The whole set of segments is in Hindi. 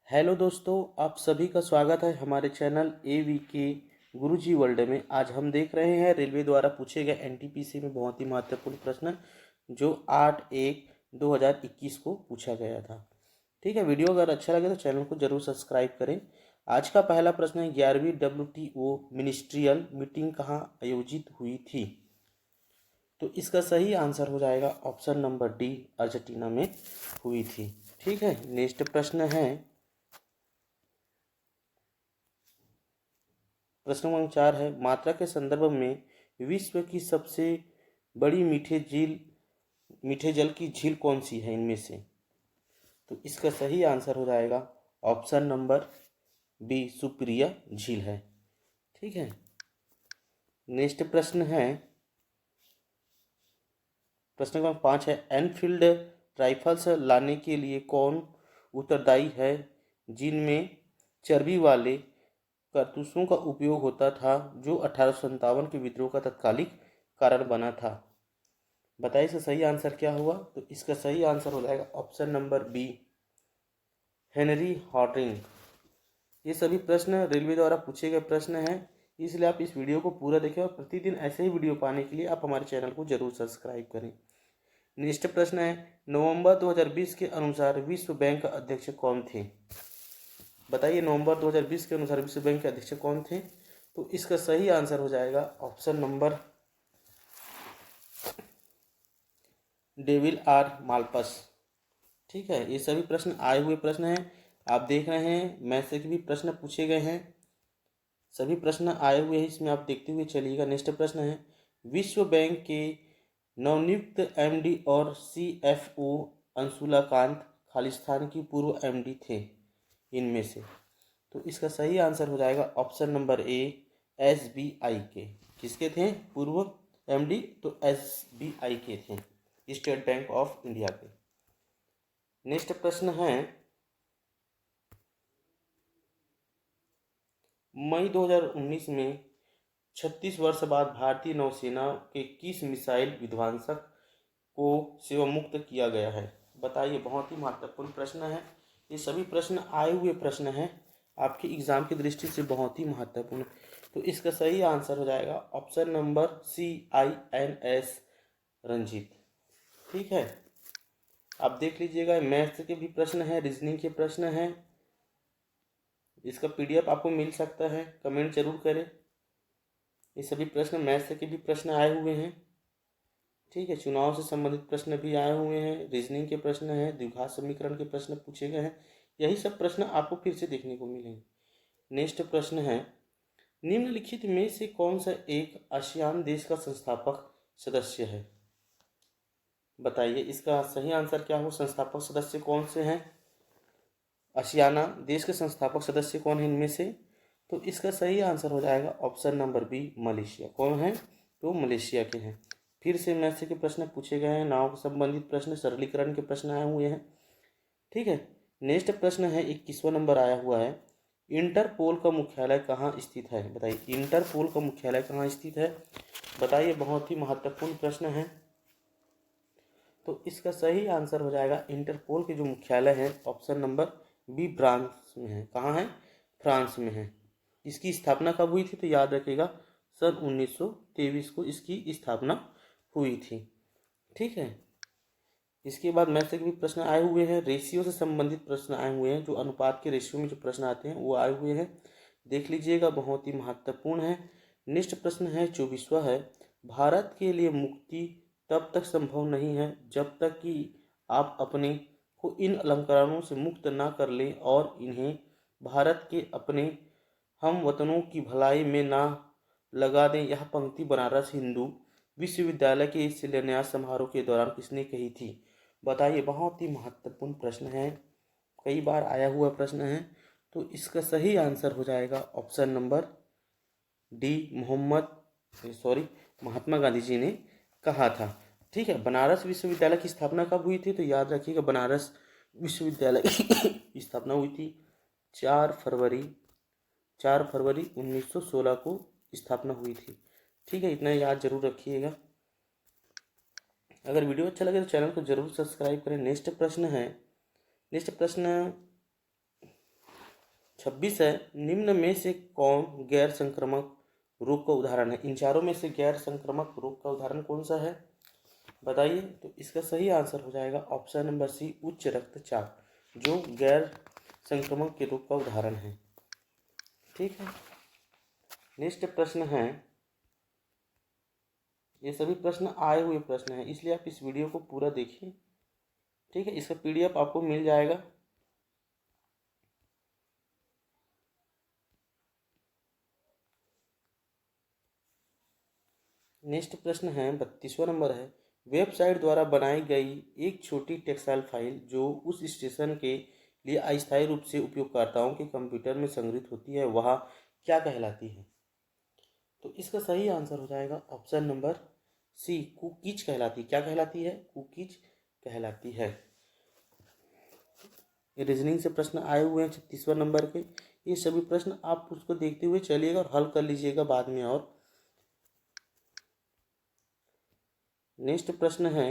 हेलो दोस्तों, आप सभी का स्वागत है हमारे चैनल AVK गुरुजी वर्ल्ड में। आज हम देख रहे हैं रेलवे द्वारा पूछे गए NTPC में बहुत ही महत्वपूर्ण प्रश्न जो 8/1/2021 को पूछा गया था। ठीक है, वीडियो अगर अच्छा लगे तो चैनल को जरूर सब्सक्राइब करें। आज का पहला प्रश्न है 11वीं WTO मिनिस्ट्रियल मीटिंग कहाँ आयोजित हुई थी? तो इसका सही आंसर हो जाएगा ऑप्शन नंबर डी, अर्जेंटीना में हुई थी। ठीक है, नेक्स्ट प्रश्न है प्रश्न नंबर 4 है, मात्रा के संदर्भ में विश्व की सबसे बड़ी मीठे जल की झील कौन सी है इनमें से? तो इसका सही आंसर हो जाएगा ऑप्शन नंबर बी, सुप्रिया झील है। ठीक है, नेक्स्ट प्रश्न है प्रश्न नंबर 5 है, एनफील्ड राइफल्स लाने के लिए कौन उत्तरदायी है जिनमें चर्बी वाले कारतूसों का उपयोग होता था जो 1857 के विद्रोह का तत्कालिक कारण बना था? बताइए इसका सही आंसर क्या हुआ? तो इसका सही आंसर हो जाएगा ऑप्शन नंबर बी, हेनरी हॉटिंग। ये सभी प्रश्न रेलवे द्वारा पूछे गए प्रश्न हैं, इसलिए आप इस वीडियो को पूरा देखें और प्रतिदिन ऐसे ही वीडियो पाने के लिए आप हमारे चैनल को जरूर सब्सक्राइब करें। नेक्स्ट प्रश्न है, नवंबर 2020 के अनुसार विश्व बैंक का अध्यक्ष कौन थे? बताइए, नवंबर 2020 के अनुसार विश्व बैंक के अध्यक्ष कौन थे? तो इसका सही आंसर हो जाएगा ऑप्शन नंबर डेविड आर माल्पस। ठीक है, ये सभी प्रश्न आए हुए प्रश्न हैं, आप देख रहे हैं मैथ से भी प्रश्न पूछे गए हैं, सभी प्रश्न आए हुए हैं, इसमें आप देखते हुए चलिएगा। नेक्स्ट प्रश्न है, विश्व बैंक के नवनियुक्त MD और CFO अंशुलाकांत खालिस्तान की पूर्व MD थे इनमें से? तो इसका सही आंसर हो जाएगा ऑप्शन नंबर ए, SBI के। किसके थे पूर्व MD? तो SBI के थे, स्टेट बैंक ऑफ इंडिया के। नेक्स्ट प्रश्न है, मई 2019 में 36 वर्ष बाद भारतीय नौसेना के किस मिसाइल विध्वंसक को सेवामुक्त किया गया है? बताइए, बहुत ही महत्वपूर्ण प्रश्न है, ये सभी प्रश्न आए हुए प्रश्न हैं, आपके एग्जाम की दृष्टि से बहुत ही महत्वपूर्ण। तो इसका सही आंसर हो जाएगा ऑप्शन नंबर CINS रंजीत। ठीक है, आप देख लीजिएगा, मैथ्स के भी प्रश्न हैं, रीजनिंग के प्रश्न हैं, इसका PDF आपको मिल सकता है, कमेंट जरूर करें। ये सभी प्रश्न मैथ्स के भी प्रश्न आए हुए हैं। ठीक है, चुनाव से संबंधित प्रश्न भी आए हुए हैं, रीजनिंग के प्रश्न हैं, द्विघात समीकरण के प्रश्न पूछे गए हैं, यही सब प्रश्न आपको फिर से देखने को मिलेंगे। नेक्स्ट प्रश्न है, निम्नलिखित में से कौन सा एक आसियान देश का संस्थापक सदस्य है? बताइए, इसका सही आंसर क्या हो? संस्थापक सदस्य कौन से हैं? आसियाना देश के संस्थापक सदस्य कौन है इनमें से? तो इसका सही आंसर हो जाएगा ऑप्शन नंबर बी, मलेशिया। कौन है? तो मलेशिया के हैं। फिर से मैथ के प्रश्न पूछे गए हैं, नाव से संबंधित प्रश्न, सरलीकरण के प्रश्न आए हुए हैं। ठीक है, नेक्स्ट प्रश्न है 21वां नंबर आया हुआ है, इंटरपोल का मुख्यालय कहाँ स्थित है? बताइए, इंटरपोल का मुख्यालय कहाँ स्थित है? बताइए, बहुत ही महत्वपूर्ण प्रश्न है। तो इसका सही आंसर हो जाएगा इंटरपोल के जो मुख्यालय है ऑप्शन नंबर बी, फ्रांस में है। कहाँ है? फ्रांस में है। इसकी स्थापना कब हुई थी? तो याद रखिएगा, सन 1923 को इसकी स्थापना हुई थी। ठीक है, इसके बाद मैथ के भी प्रश्न आए हुए हैं, रेशियो से संबंधित प्रश्न आए हुए हैं, जो अनुपात के रेशियो में जो प्रश्न आते हैं वो आए हुए हैं, देख लीजिएगा, बहुत ही महत्वपूर्ण है। नेक्स्ट प्रश्न है 24वां है, भारत के लिए मुक्ति तब तक संभव नहीं है जब तक कि आप अपने को इन अलंकारों से मुक्त ना कर लें और इन्हें भारत के अपने हम वतनों की भलाई में ना लगा दें। यह पंक्ति बनारस हिंदू विश्वविद्यालय के शिलान्यास समारोह के दौरान किसने कही थी? बताइए, बहुत ही महत्वपूर्ण प्रश्न है, कई बार आया हुआ प्रश्न है। तो इसका सही आंसर हो जाएगा option number D, Mahatma Gandhi ji ने कहा था। ठीक है, बनारस विश्वविद्यालय की स्थापना कब हुई थी? तो याद रखिएगा, बनारस विश्वविद्यालय की स्थापना हुई थी 4 फरवरी 1916 को स्थापना हुई थी। ठीक है, इतना याद जरूर रखिएगा। अगर वीडियो अच्छा लगे तो चैनल को जरूर सब्सक्राइब करें। नेक्स्ट प्रश्न है, नेक्स्ट प्रश्न 26 है, निम्न में से कौन गैर संक्रामक रोग का उदाहरण है? इन चारों में से गैर संक्रामक रोग का उदाहरण कौन सा है, बताइए। तो इसका सही आंसर हो जाएगा ऑप्शन नंबर सी, उच्च रक्तचाप, जो गैर संक्रामक के रोग का उदाहरण है। ठीक है, नेक्स्ट प्रश्न है, ये सभी प्रश्न आए हुए प्रश्न हैं, इसलिए आप इस वीडियो को पूरा देखिए। ठीक है, इसका पीडीएफ आपको मिल जाएगा। नेक्स्ट प्रश्न है 32वां नंबर है, वेबसाइट द्वारा बनाई गई एक छोटी टेक्सटाइल फाइल जो उस स्टेशन के लिए अस्थायी रूप से उपयोगकर्ताओं के कंप्यूटर में संग्रहित होती है, वह क्या कहलाती है? तो इसका सही आंसर हो जाएगा ऑप्शन नंबर सी, कुकीज कहलाती है। क्या कहलाती है? कुकीज कहलाती है। ये रीजनिंग से प्रश्न आए हुए हैं 36वां नंबर के। ये सभी प्रश्न आप उसको देखते हुए चलिएगा और हल कर लीजिएगा बाद में। और नेक्स्ट प्रश्न है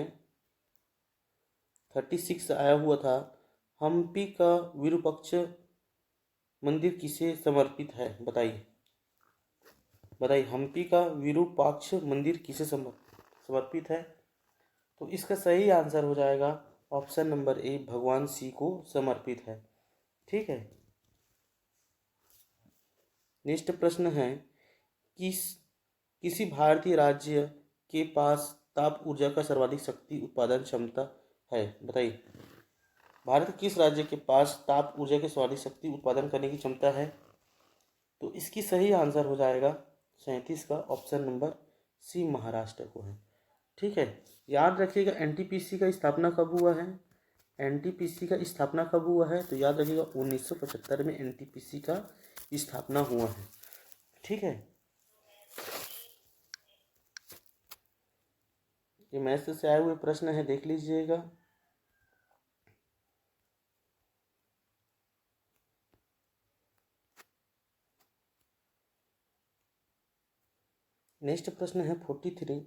36 आया हुआ था, हम्पी का विरूपाक्ष मंदिर किसे समर्पित है? बताइए बताइए, हम्पी का विरूपाक्ष मंदिर किसे समर्पित है? तो इसका सही आंसर हो जाएगा ऑप्शन नंबर ए, भगवान शिव को समर्पित है। ठीक है, नेक्स्ट प्रश्न है, किसी भारतीय राज्य के पास ताप ऊर्जा का सर्वाधिक शक्ति उत्पादन क्षमता है? बताइए, भारत के किस राज्य के पास ताप ऊर्जा की सर्वाधिक शक्ति उत्पादन करने की क्षमता है? तो इसकी सही आंसर हो जाएगा 37 का ऑप्शन नंबर सी, महाराष्ट्र को है। ठीक है, याद रखिएगा एनटीपीसी का स्थापना कब हुआ है? एनटीपीसी का स्थापना कब हुआ है? तो याद रखिएगा 1975 में एनटीपीसी का स्थापना हुआ है। ठीक है, ये मैथ से आए हुए प्रश्न है, देख लीजिएगा। नेक्स्ट प्रश्न है 43,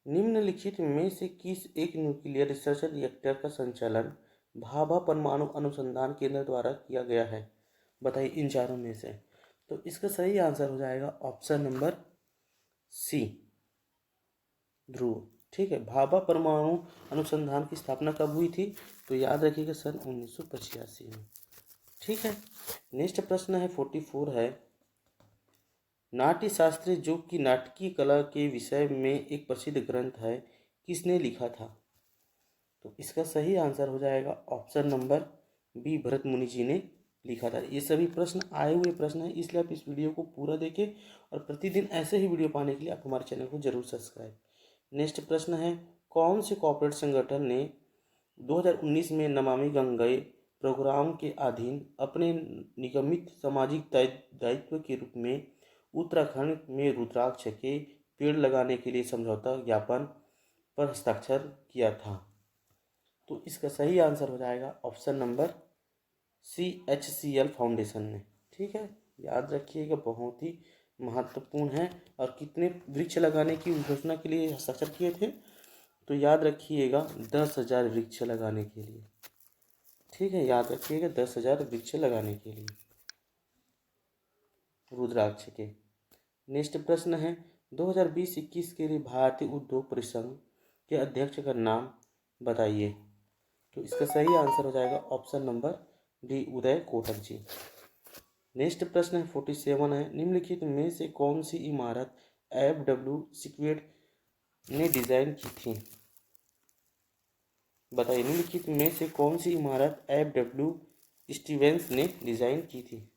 निम्नलिखित में से किस एक न्यूक्लियर रिसर्च रिएक्टर का संचालन भाभा परमाणु अनुसंधान केंद्र द्वारा किया गया है? बताइए इन चारों में से। तो इसका सही आंसर हो जाएगा ऑप्शन नंबर सी, ध्रुव। ठीक है, भाभा परमाणु अनुसंधान की स्थापना कब हुई थी? तो याद रखिएगा सन 1985 में। ठीक है, नेक्स्ट प्रश्न है 44 है, नाट्य शास्त्र जो कि नाटकीय कला के विषय में एक प्रसिद्ध ग्रंथ है, किसने लिखा था? तो इसका सही आंसर हो जाएगा ऑप्शन नंबर बी, भरत मुनि जी ने लिखा था। ये सभी प्रश्न आए हुए प्रश्न हैं, इसलिए आप इस वीडियो को पूरा देखें और प्रतिदिन ऐसे ही वीडियो पाने के लिए आप हमारे चैनल को जरूर सब्सक्राइब। नेक्स्ट प्रश्न है, कौन से कॉर्पोरेट संगठन ने 2019 में नमामि गंगे प्रोग्राम के अधीन अपने निगमित सामाजिक दायित्व के रूप में उत्तराखंड में रुद्राक्ष के पेड़ लगाने के लिए समझौता ज्ञापन पर हस्ताक्षर किया था? तो इसका सही आंसर हो जाएगा option number C, HCL foundation ने। ठीक है, याद रखिएगा बहुत ही महत्वपूर्ण है। और कितने वृक्ष लगाने की घोषणा के लिए हस्ताक्षर किए थे? तो याद रखिएगा 10,000 वृक्ष लगाने के लिए। ठीक है, याद रखिएगा 10,000 वृक्ष लगाने के लिए रुद्राक्ष के। नेक्स्ट प्रश्न है 2020-21 के लिए भारतीय उद्योग परिसंघ के अध्यक्ष का नाम बताइए। तो इसका सही आंसर हो जाएगा option number D, Uday Kotak जी। नेक्स्ट प्रश्न है 47 है, निम्नलिखित में से कौन सी इमारत FW सिक्वेट ने डिजाइन की थी? बताइए, निम्नलिखित में से कौन सी इमारत FW स्टीवेंस ने डिजाइन की थी?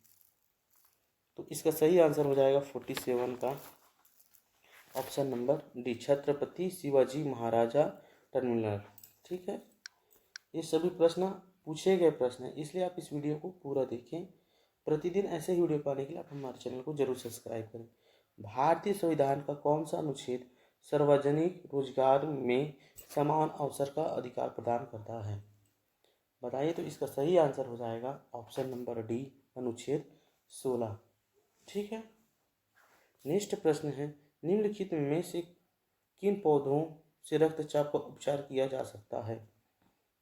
तो इसका सही आंसर हो जाएगा 47 का option number D, Chhatrapati Shivaji Maharaja terminal. ठीक है, ये सभी प्रश्न पूछे गए प्रश्न हैं, इसलिए आप इस वीडियो को पूरा देखें। प्रतिदिन ऐसे ही वीडियो पाने के लिए आप हमारे चैनल को जरूर सब्सक्राइब करें। भारतीय संविधान का कौन सा अनुच्छेद सार्वजनिक रोजगार में समान अवसर का अधिकार प्रदान करता है? बताइए। तो इसका सही आंसर हो जाएगा ऑप्शन नंबर डी, अनुच्छेद 16। ठीक है, नेक्स्ट प्रश्न है, निम्नलिखित में से किन पौधों से रक्तचाप का उपचार किया जा सकता है?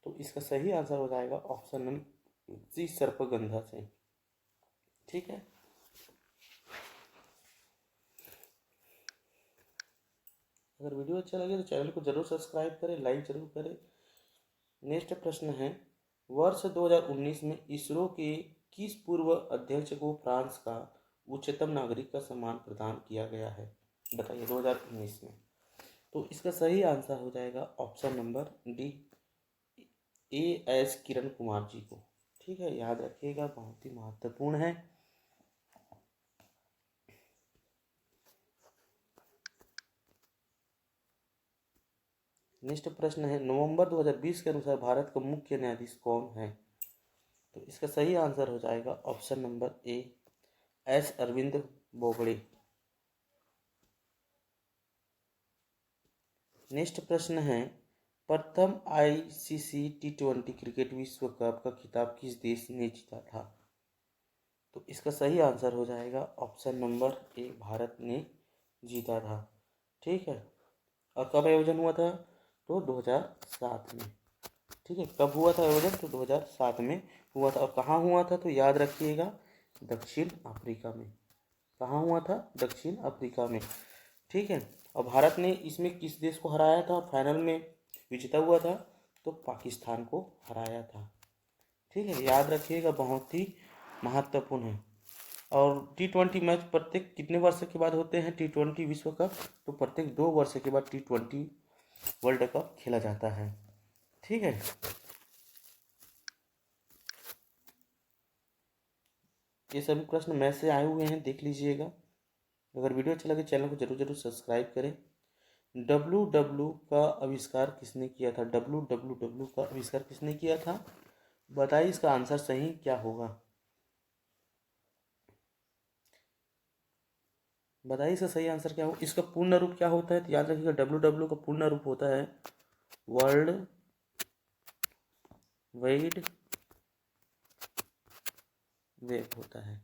तो इसका सही आंसर हो जाएगा ऑप्शन नंबर सी, सर्पगंधा से। ठीक है। अगर वीडियो अच्छा लगे तो चैनल को जरूर सब्सक्राइब करें, लाइक जरूर करें। नेक्स्ट प्रश्न है, वर्ष 2019 में इसरो के किस पूर्व अध्यक्ष को फ्रांस का उच्चतम नागरिक का सम्मान प्रदान किया गया है? बताइए 2019 में। तो इसका सही आंसर हो जाएगा option number D, S Kiran Kumar ji को। ठीक है, याद रखिएगा, बहुत ही महत्वपूर्ण है। नेक्स्ट प्रश्न है, नवंबर 2020 के अनुसार भारत का मुख्य न्यायाधीश कौन है? तो इसका सही आंसर हो जाएगा option number A, S Arvind Bobde. Next प्रश्न है, प्रथम आईसीसी T20 क्रिकेट विश्व कप का खिताब किस देश ने जीता था? तो इसका सही आंसर हो जाएगा ऑप्शन नंबर ए, भारत ने जीता था। ठीक है, और कब आयोजन हुआ था? तो 2007 में। ठीक है, कब हुआ था आयोजन? तो 2007 में हुआ था। और कहाँ हुआ था? तो याद रखिएगा, दक्षिण अफ्रीका में। कहाँ हुआ था? दक्षिण अफ्रीका में। ठीक है, और भारत ने इसमें किस देश को हराया था? फाइनल में विजेता हुआ था तो पाकिस्तान को हराया था। ठीक है, याद रखिएगा, बहुत ही महत्वपूर्ण है। और T20 मैच प्रत्येक कितने वर्ष के बाद होते हैं? T20 विश्व कप तो प्रत्येक 2 वर्ष के बाद T20 वर्ल्ड कप खेला जाता है। ठीक है, ये सभी प्रश्न मैथ से आए हुए हैं, देख लीजिएगा। अगर वीडियो अच्छा लगे चैनल को जरूर जरूर सब्सक्राइब करें। WW का आविष्कार किसने किया था? WWW का आविष्कार किसने किया था? बताइए इसका आंसर सही क्या होगा? बताइए इसका सही आंसर क्या होगा? इसका पूर्ण रूप क्या होता है? तो याद रखिएगा, WW का पूर्ण रूप होता है वर्ल्ड वाइड वेब होता है।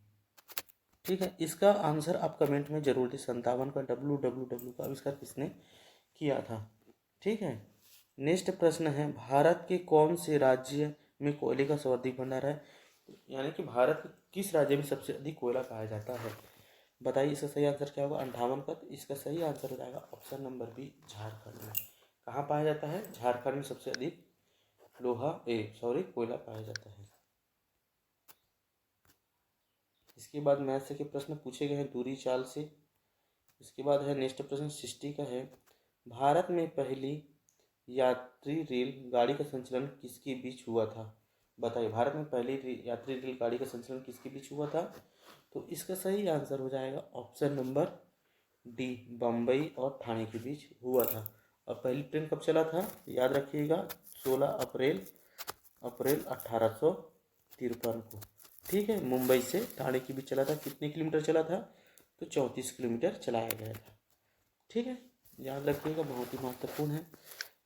ठीक है, इसका आंसर आप कमेंट में जरूर दें। 57 का WWW का आविष्कार किसने किया था? ठीक है, नेक्स्ट प्रश्न है, भारत के कौन से राज्य में कोयले का सर्वाधिक भंडार है? यानी कि भारत के किस राज्य में सबसे अधिक कोयला पाया जाता है? बताइए इसका सही आंसर क्या होगा? 58 का। तो इसका सही आंसर हो जाएगा ऑप्शन नंबर बी, झारखंड में। कहाँ पाया जाता है? झारखंड में सबसे अधिक कोयला पाया जाता है। इसके बाद मैथ के प्रश्न पूछे गए हैं दूरी चाल से। इसके बाद है नेक्स्ट प्रश्न 60 का है, भारत में पहली यात्री रेल गाड़ी का संचालन किसके बीच हुआ था? बताइए, भारत में पहली यात्री रेल गाड़ी का संचालन किसके बीच हुआ था? तो इसका सही आंसर हो जाएगा ऑप्शन नंबर डी, बम्बई और ठाणे के बीच हुआ था। और पहली ट्रेन कब चला था? याद रखिएगा, 16 अप्रैल 1853 को। ठीक है, मुंबई से ठाणे के बीच चला था। कितने किलोमीटर चला था? तो 34 किलोमीटर चलाया गया था। ठीक है, याद रखिएगा, बहुत ही महत्वपूर्ण है।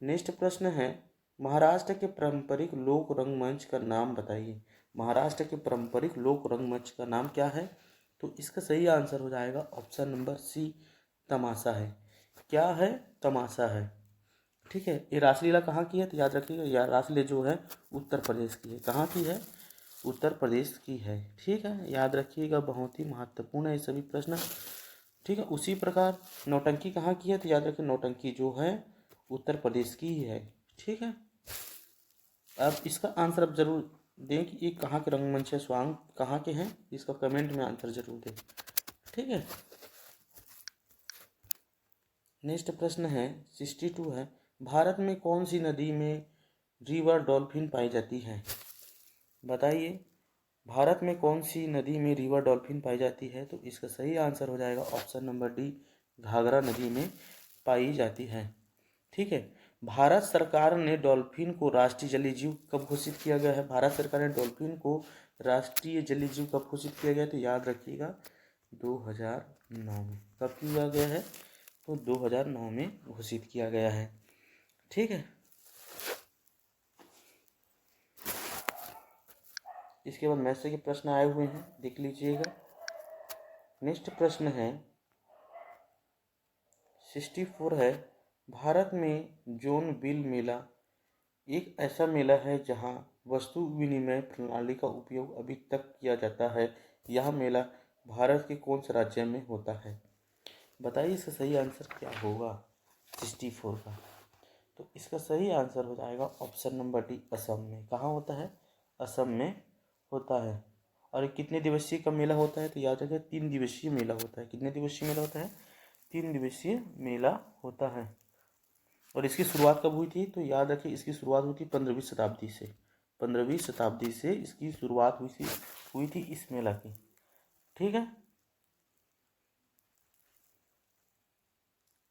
नेक्स्ट प्रश्न है, महाराष्ट्र के पारंपरिक लोक रंगमंच का नाम बताइए। महाराष्ट्र के पारंपरिक लोक रंगमंच का नाम क्या है? तो इसका सही आंसर हो जाएगा ऑप्शन नंबर सी, तमाशा है। क्या है? तमाशा है। ठीक है, ये रासलीला कहाँ की है? तो याद रखिएगा, यह रासलीला जो है उत्तर प्रदेश की है। कहाँ की है? उत्तर प्रदेश की है। ठीक है, याद रखिएगा, बहुत ही महत्वपूर्ण है ये सभी प्रश्न। ठीक है, उसी प्रकार नौटंकी कहाँ की है? तो याद रखिए, नौटंकी जो है उत्तर प्रदेश की ही है। ठीक है, अब इसका आंसर अब जरूर दें कि ये कहाँ के रंगमंच है, स्वांग कहाँ के हैं, इसका कमेंट में आंसर जरूर दें। ठीक है, नेक्स्ट प्रश्न है 62 है, भारत में कौन सी नदी में रिवर डॉल्फिन पाई जाती है? बताइए, भारत में कौन सी नदी में रिवर डॉल्फिन पाई जाती है? तो इसका सही आंसर हो जाएगा ऑप्शन नंबर डी, घाघरा नदी में पाई जाती है। ठीक है, भारत सरकार ने डॉल्फिन को राष्ट्रीय जलीय जीव कब घोषित किया गया है? भारत सरकार ने डॉल्फिन को राष्ट्रीय जलीय जीव कब घोषित किया गया? तो याद रखिएगा, 2009 में। कब किया गया है? तो 2009 में घोषित किया गया है। ठीक है, इसके बाद मैथ के प्रश्न आए हुए हैं, देख लीजिएगा। नेक्स्ट प्रश्न है 64 है, भारत में जोन बिल मेला एक ऐसा मेला है जहां वस्तु विनिमय प्रणाली का उपयोग अभी तक किया जाता है? यह मेला भारत के कौन से राज्य में होता है? बताइए इसका सही आंसर क्या होगा 64 का। तो इसका सही आंसर हो जाएगा ऑप्शन नंबर डी, असम में। कहाँ होता है? असम में होता है। और कितने दिवसीय का मेला होता है? तो याद रखिए 3 दिवसीय मेला होता है। कितने दिवसीय मेला होता है? 3 दिवसीय मेला होता है। और इसकी शुरुआत कब हुई थी? तो याद रखिए इसकी शुरुआत हुई थी 15वीं शताब्दी से। 15वीं शताब्दी से इसकी शुरुआत हुई थी इस मेला की। ठीक है,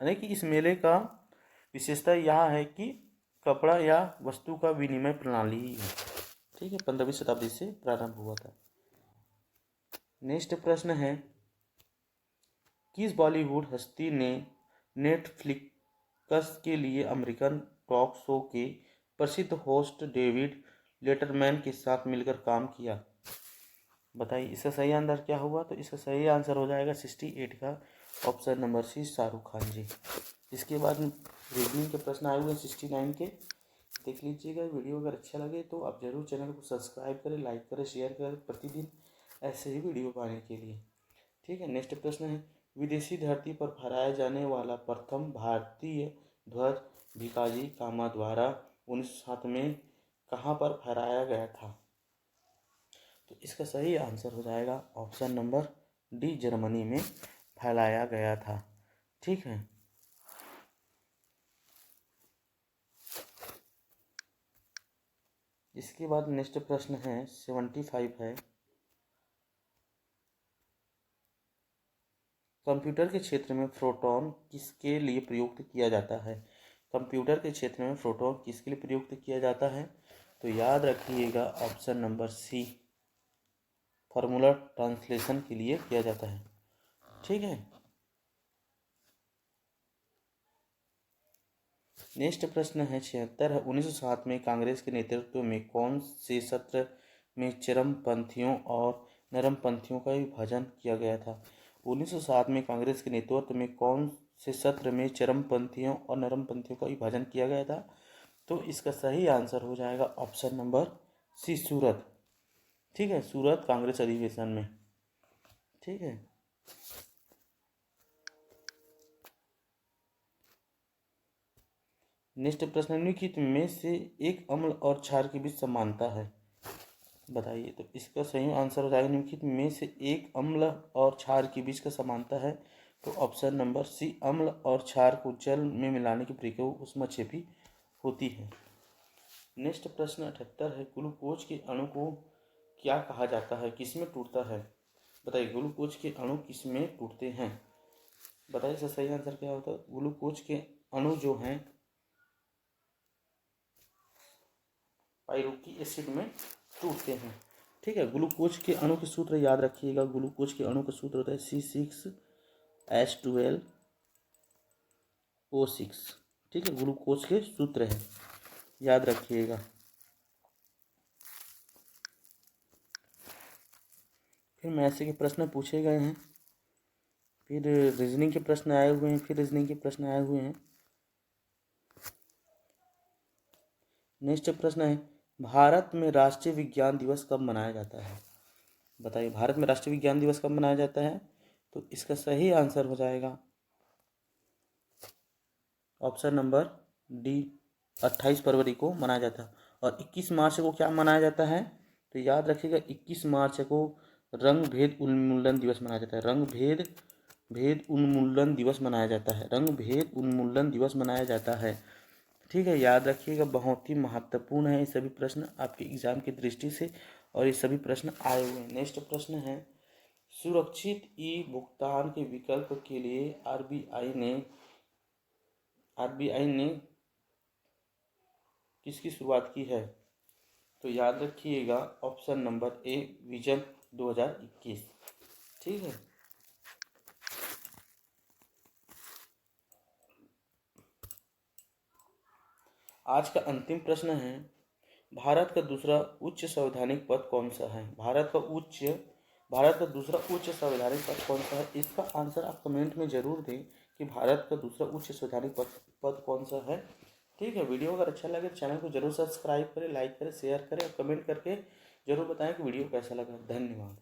यानी कि इस मेले का विशेषता यह है कि कपड़ा या वस्तु का विनिमय प्रणाली ही है। ठीक है, 15वीं शताब्दी से प्रारंभ हुआ था। नेक्स्ट प्रश्न है, किस बॉलीवुड हस्ती ने नेटफ्लिक्स के लिए अमेरिकन टॉक शो के प्रसिद्ध होस्ट डेविड लेटरमैन के साथ मिलकर काम किया? बताइए इसका सही आंसर क्या होगा? तो इसका सही आंसर हो जाएगा 68 का option number C, Shahrukh Khan ji. इसके बाद रीजनिंग के प्रश्न आए हुए हैं 69 के, देख लीजिएगा। वीडियो अगर अच्छा लगे तो आप जरूर चैनल को सब्सक्राइब करें, लाइक करें, शेयर करें प्रतिदिन ऐसे ही वीडियो पाने के लिए। ठीक है, नेक्स्ट प्रश्न है, विदेशी धरती पर फहराया जाने वाला प्रथम भारतीय ध्वज भिकाजी कामा द्वारा 1907 में कहाँ पर फहराया गया था? तो इसका सही आंसर हो जाएगा ऑप्शन नंबर डी, जर्मनी में फैलाया गया था। ठीक है, इसके बाद नेक्स्ट प्रश्न है 75 है, कंप्यूटर के क्षेत्र में प्रोटॉन किसके लिए प्रयुक्त किया जाता है? कंप्यूटर के क्षेत्र में प्रोटॉन किसके लिए प्रयुक्त किया जाता है? तो याद रखिएगा option number C, formula translation के लिए किया जाता है। ठीक है, नेक्स्ट प्रश्न है 76 है, 1907 में कांग्रेस के नेतृत्व में कौन से सत्र में चरमपंथियों और नरमपंथियों का विभाजन किया गया था? 1907 में कांग्रेस के नेतृत्व में कौन से सत्र में चरमपंथियों और नरमपंथियों का विभाजन किया गया था? तो इसका सही आंसर हो जाएगा ऑप्शन नंबर सी, सूरत। ठीक है, सूरत कांग्रेस अधिवेशन में। ठीक है, नेक्स्ट प्रश्न, निम्नलिखित में से एक अम्ल और क्षार के बीच समानता है? बताइए। तो इसका सही आंसर हो जाएगा, निम्नलिखित में से एक अम्ल और क्षार के बीच का समानता है तो ऑप्शन नंबर सी, अम्ल और क्षार को जल में मिलाने की प्रक्रिया ऊष्मक्षेपी होती है। नेक्स्ट प्रश्न 78 है, ग्लूकोज के अणु को क्या कहा जाता है, किसमें टूटता है? बताइए, ग्लूकोज के अणु किसमें टूटते हैं? बताइए इसका सही आंसर क्या होता है? ग्लूकोज के अणु जो हैं पाइरुकी एसिड में टूटते हैं। ठीक है, ग्लूकोज के अणु के सूत्र याद रखिएगा। ग्लूकोज के अणु का सूत्र होता है C6H12O6। ठीक है, ग्लूकोज के सूत्र है, याद रखिएगा। फिर मैथ्स के प्रश्न पूछे गए हैं, फिर रीजनिंग के प्रश्न आए हुए हैं, नेक्स्ट प्रश्न है, भारत में राष्ट्रीय विज्ञान दिवस कब मनाया जाता है? बताइए, भारत में राष्ट्रीय विज्ञान दिवस कब मनाया जाता है? तो इसका सही आंसर हो जाएगा ऑप्शन नंबर डी, 28 फरवरी को मनाया जाता है। और 21 मार्च को क्या मनाया जाता है? तो याद रखिएगा 21 मार्च को रंग भेद उन्मूलन दिवस मनाया जाता है। रंग भेद उन्मूलन दिवस मनाया जाता है। रंग भेद उन्मूलन दिवस मनाया जाता है। ठीक है, याद रखिएगा, बहुत ही महत्वपूर्ण है ये सभी प्रश्न आपके एग्जाम की दृष्टि से, और ये सभी प्रश्न आए हुए हैं। नेक्स्ट प्रश्न है, सुरक्षित ई भुगतान के विकल्प के लिए आरबीआई ने किसकी शुरुआत की है? तो याद रखिएगा ऑप्शन नंबर ए, विजन 2021। ठीक है, आज का अंतिम प्रश्न है, भारत का दूसरा उच्च संवैधानिक पद कौन सा है? भारत का दूसरा उच्च संवैधानिक पद कौन सा है? इसका आंसर आप कमेंट में जरूर दें कि भारत का दूसरा उच्च संवैधानिक पद कौन सा है। ठीक है, वीडियो अगर अच्छा लगे तो चैनल को जरूर सब्सक्राइब करें, लाइक करें, शेयर करें और कमेंट करके जरूर बताएं कि वीडियो कैसा लगा। धन्यवाद।